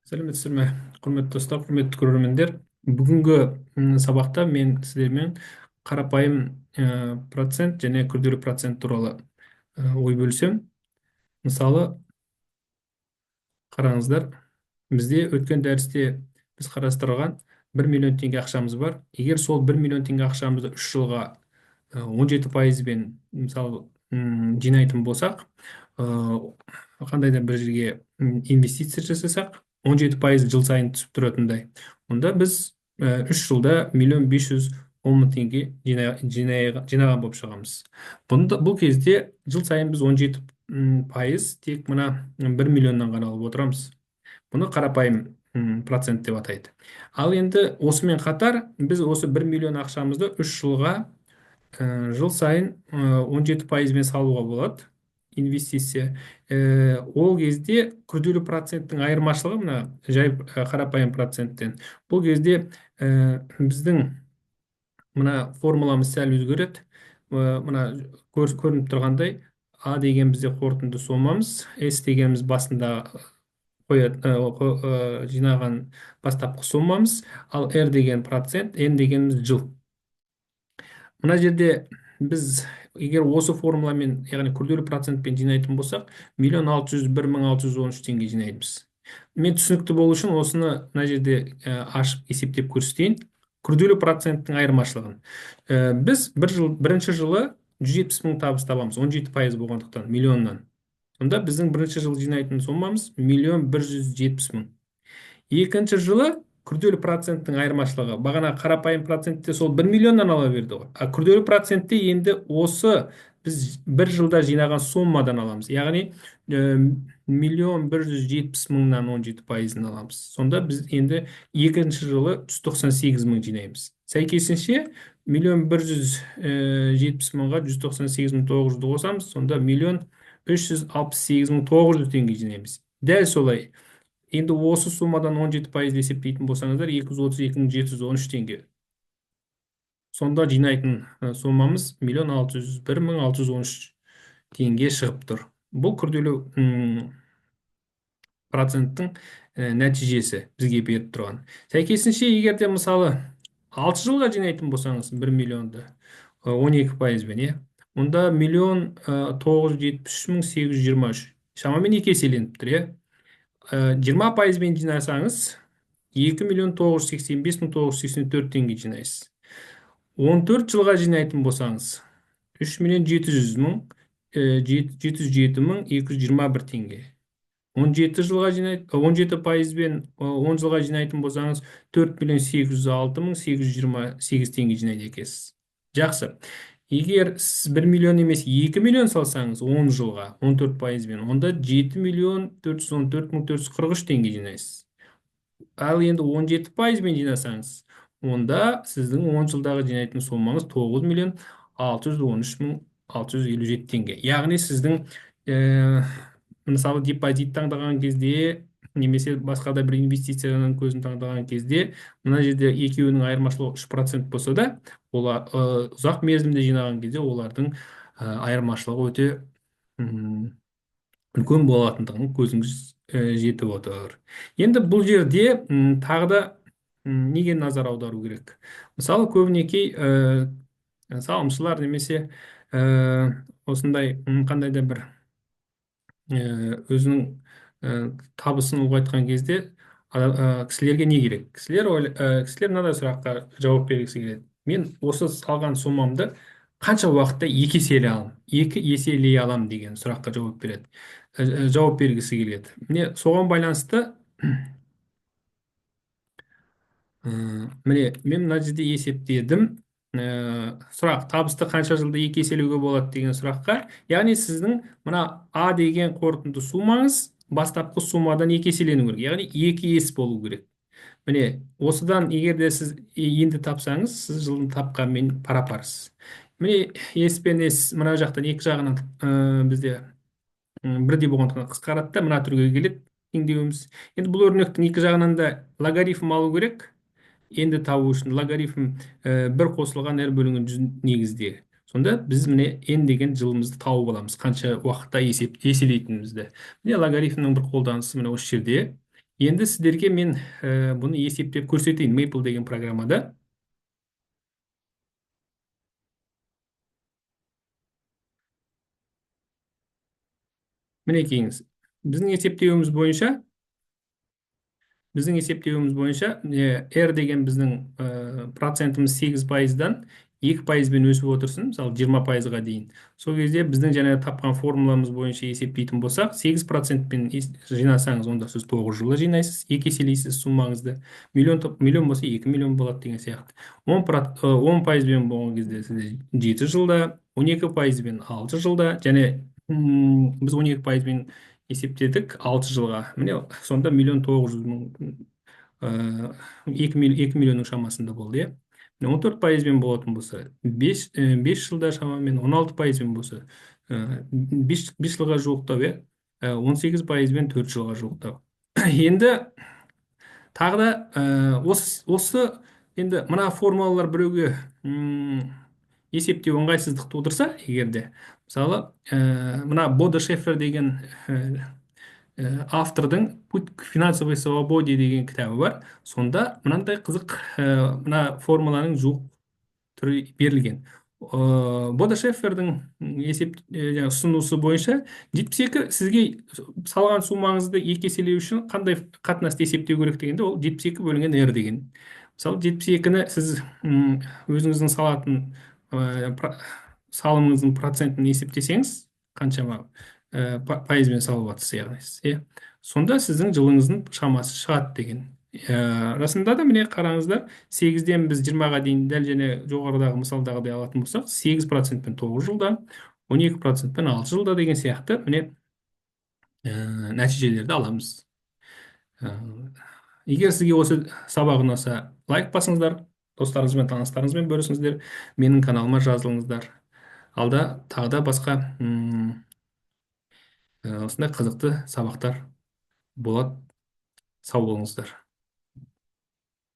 Сәлеметсіздер ме, құрметті достар, құрметті көрермендер. Бүгінгі сабақта мен сіздермен қарапайым процент және күрделі процент туралы ой бөлісем. Мысалы, қараңыздар, бізде өткен дәрісте біз қарастырған 1 миллион теңге ақшамыз бар. Егер сол 1 миллион теңге ақшамызды 3 жылға 17%-бен мысалы жинайтын болсақ, қандай да бір жерге инвестиция жасасақ, 17% жыл сайын түсіп тұратындай. Онда біз 3 жылда 1.510.000 теңге жинаған болып шығамыз. Бұл кезде жыл сайын біз 17% тек мына 1 миллионнан ғана алып отырамыз. Бұны қарапайым процент деп атайды. Ал енді осымен қатар біз осы 1 миллион ақшамызды 3 жылға жыл сайын 17%-бен салуға болады инвестиция. Ол кезде күрделі проценттің айырмашылығы мына жай қарапайым проценттен. Бұл кезде біздің мына формуламыз сәл өзгереді. Мына көрініп тұрғандай, А деген бізде қорытынды сомамыз, С дегеніміз басында жинаған бастапқы сомамыз, ал R деген процент, N дегеніміз жыл. Мына жерде біз егер осы формуламен, яғни күрделі процентпен жинайтын болсақ, 1.601.613 теңге жинаймыз. Мен түсінікті болу үшін осыны мына жерде ашып есептеп көрсетейін. Күрделі проценттің айырмашылығын. Біз бірінші жылы 170.000 табыс табамыз, 17% болғандықтан миллионнан. Сонда біздің бірінші жыл жинайтын сомамыз 1.170.000. Екінші жылы күрделі проценттің айырмашылығы. Бағана қарапайым процентте сол 1 миллионнан ала берді ғой. А күрделі процентте енді осы біз бір жылда жинаған сомадан аламыз. Яғни 1.170.000-нан 17%-ын аламыз. Сонда біз енді екінші жылы 198.000 жинаймыз. Сәйкесінше 1.170.000-ға 198.900-ді қосамыз. Сонда 1.368.900 теңге жинаймыз. Дәл солай. Енді осы сумадан 17% есептейтін болсаңыздар 232.713 теңге. Сонда жинайтын сумамыз 1.601.613 теңге шығып тұр. Бұл күрделі проценттің нәтижесі бізге беріп тұрған. Сәйкесінше, егер де мысалы 6 жылға жинайтын болсаңыз 1 миллионды 12%-бен, онда 1.973.823 шамамен 2 еселеніп тұр. 20%-бен жинасаңыз 2.985.984 теңге жинайсыз. 14 жылға жинайтын болсаңыз 3.707.221 теңге. 17%-бен 10 жылға жинайтын болсаңыз 4.806.828 теңге жинайды екенсіз. Жақсы. Егер сіз 1 миллион емес 2 миллион салсаңыз 10 жылға 14%-бен, онда 7.414.443 теңге жинайсыз. Ал енді 17%-бен жинасаңыз, онда сіздің 10 жылдағы жинайтын сомаңыз 9.613.657 теңге. Яғни сіздің мысалы депозит таңдаған кезде, немесе басқа да бір инвестицияның көзін таңдаған кезде, мына жерде екеуінің айырмашылығы 3% болса да, олар ұзақ мерзімде жинаған кезде олардың айырмашылығы өте үлкен болатындығын көзіңіз жетіп отыр. Енді бұл жерде тағы да неге назар аудару керек? Мысалы, көбінекей салымшылар немесе осындай қандай да бір өзінің табысын ұлғайтқан кезде кісілерге не керек? Кісілер мынадай сұраққа жауап бергісі келеді. Мен осы салған сомамды қанша уақытта 2 еселей алам деген сұраққа жауап бергісі келеді. Міне соған байланысты міне мен мына жерде есептедім. Сұрақ: табысты қанша жылда 2 еселеуге болады деген сұраққа, яғни сіздің мына А деген қорытынды сумаңыз бастапқы сумадан 2 еселену керек, яғни 2 ес болу керек. Міне осыдан егер де сіз енді тапсаңыз, сіз жылын тапқанмен пара-парсыз. Міне ес пен ес мына жақтан екі жағынан бізде бірдей болғандықтан қысқарады да мына түрге келеді теңдеуіміз. Енді бұл өрнектің екі жағынан да логарифм алу керек. Енді табу үшін логарифм 1 қосылған r бөлінген 100 негізде. Сонда біз міне n деген жылымызды тауып аламыз, қанша уақытта еселейтінімізді. Міне логарифмнің бір қолданысы міне осы жерде. Енді сіздерге мен бұны есептеп көрсетейін Maple деген программада. Мінекейіңіз. Біздің есептеуіміз бойынша біздің есептеуіміз бойынша R деген біздің процентіміз 8%-дан 2%-бен өсіп отырсын, мысалы 20%-ға дейін. Сол кезде біздің жаңа тапқан формуламыз бойынша есептейтін болсақ, 8%-пен жинасаңыз, онда сіз 9 жылда жинайсыз, 2 еселейсіз суммаңызды. Миллион болса 2 миллион болады деген сияқты. 10%-бен болған кезде сізде 7 жылда, 12%-бен 6 жылда, және біз 12%-бен есептедік 6 жылға. Міне сонда 1 900 000 2 миллионның шамасында болды, иә. 14%-бен болатын болса, 5 жылда шамамен 16%-бен болса, 5 жылға жуықтау, иә. 18%-бен 4 жылға жуықтау. Енді тағы да осы енді мына формулалар біреуге есептеу ыңғайсыздық тудырса, егерде мысалы мына Бода Шефер деген автордың «Путь к финансовой свободе» деген кітабы бар. Сонда мынандай қызық мына формуланың жуық түрі берілген. Бода Шефердің жаңағы ұсынысы бойынша 72 сізге салған суммаңызды 2 еселеу үшін қандай қатынасты есептеу керек дегенде, ол 72 бөлінген R деген. Мысалы 72-ні сіз өзіңіздің салатын салымыңыздың процентін есептесеңіз, қаншама пайызбен салып жатырсыз, яғни иә, сонда сіздің жылыңыздың шамасы шығады деген. Расында да міне қараңыздар, 8-ден біз 20-ға дейін дәл және жоғарыдағы мысалдағыдай алатын болсақ, 8%-пен 9 жылда, 12%-пен 6 жылда деген сияқты міне нәтижелерді аламыз. Ә, Егер сізге осы сабақ ұнаса, лайк басыңыздар, достарыңызбен, таныстарыңызбен бөлісіңіздер, менің каналыма жазылыңыздар. Алда тағы да басқа осындай қызықты сабақтар болады. Сау болыңыздар.